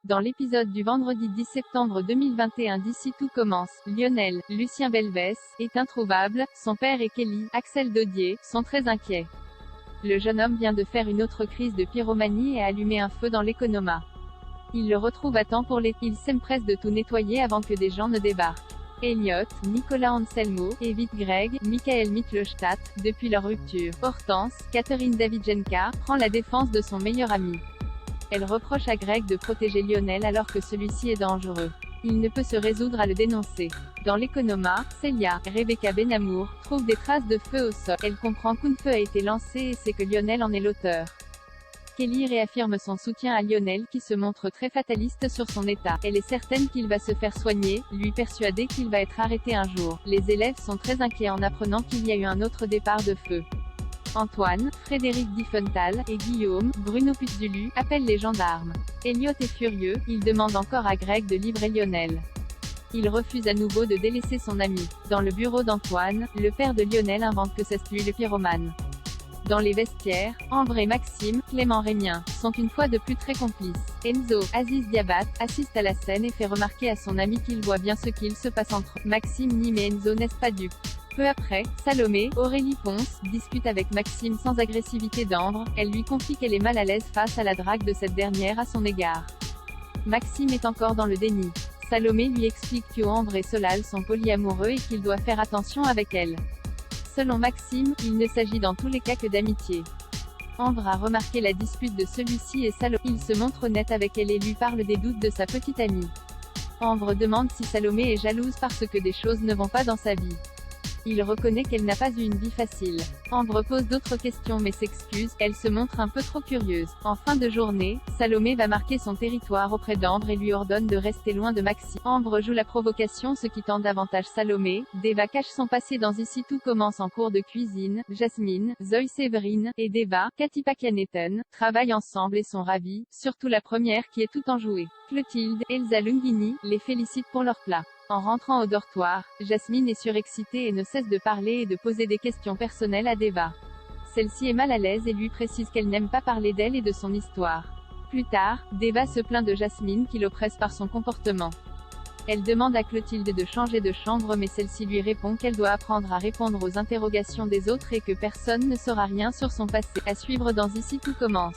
Dans l'épisode du vendredi 10 septembre 2021 d'Ici tout commence, Lionel, Lucien Belvès, est introuvable, son père et Kelly, Axel Dodier, sont très inquiets. Le jeune homme vient de faire une autre crise de pyromanie et allumer un feu dans l'Economa. Il le retrouve à temps pour les... Il s'empresse de tout nettoyer avant que des gens ne débarquent. Elliot, Nicolas Anselmo, Evit Greg, Michael Mittelstadt, depuis leur rupture. Hortense, Catherine Davidjenka, prend la défense de son meilleur ami. Elle reproche à Greg de protéger Lionel alors que celui-ci est dangereux. Il ne peut se résoudre à le dénoncer. Dans l'Economa, Célia, Rebecca Benamour, trouve des traces de feu au sol. Elle comprend qu'un feu a été lancé et sait que Lionel en est l'auteur. Kelly réaffirme son soutien à Lionel qui se montre très fataliste sur son état. Elle est certaine qu'il va se faire soigner, lui persuadée qu'il va être arrêté un jour. Les élèves sont très inquiets en apprenant qu'il y a eu un autre départ de feu. Antoine, Frédéric Diffenthal et Guillaume, Bruno Puzdulu, appellent les gendarmes. Elliot est furieux, il demande encore à Greg de livrer Lionel. Il refuse à nouveau de délaisser son ami. Dans le bureau d'Antoine, le père de Lionel invente que c'est lui le pyromane. Dans les vestiaires, Ambre et Maxime, Clément Rémien, sont une fois de plus très complices. Enzo, Aziz Diabat, assiste à la scène et fait remarquer à son ami qu'il voit bien ce qu'il se passe entre eux. Maxime nie mais Enzo n'est pas dupe. Peu après, Salomé, Aurélie Ponce, discute avec Maxime sans agressivité d'Ambre, elle lui confie qu'elle est mal à l'aise face à la drague de cette dernière à son égard. Maxime est encore dans le déni. Salomé lui explique que Ambre et Solal sont polyamoureux et qu'il doit faire attention avec elle. Selon Maxime, il ne s'agit dans tous les cas que d'amitié. Ambre a remarqué la dispute de celui-ci et Salomé. Il se montre honnête avec elle et lui parle des doutes de sa petite amie. Ambre demande si Salomé est jalouse parce que des choses ne vont pas dans sa vie. Il reconnaît qu'elle n'a pas eu une vie facile. Ambre pose d'autres questions mais s'excuse, elle se montre un peu trop curieuse. En fin de journée, Salomé va marquer son territoire auprès d'Ambre et lui ordonne de rester loin de Maxime. Ambre joue la provocation ce qui tend davantage Salomé. Deva cache son passé dans Ici tout commence en cours de cuisine. Jasmine, Zoe Séverine, et Deva, Cathy Pakianetten, travaillent ensemble et sont ravis, surtout la première qui est tout enjouée. Clotilde, Elsa Lunghini, les félicite pour leur plat. En rentrant au dortoir, Jasmine est surexcitée et ne cesse de parler et de poser des questions personnelles à Deva. Celle-ci est mal à l'aise et lui précise qu'elle n'aime pas parler d'elle et de son histoire. Plus tard, Deva se plaint de Jasmine qui l'oppresse par son comportement. Elle demande à Clotilde de changer de chambre mais celle-ci lui répond qu'elle doit apprendre à répondre aux interrogations des autres et que personne ne saura rien sur son passé. À suivre dans Ici tout commence.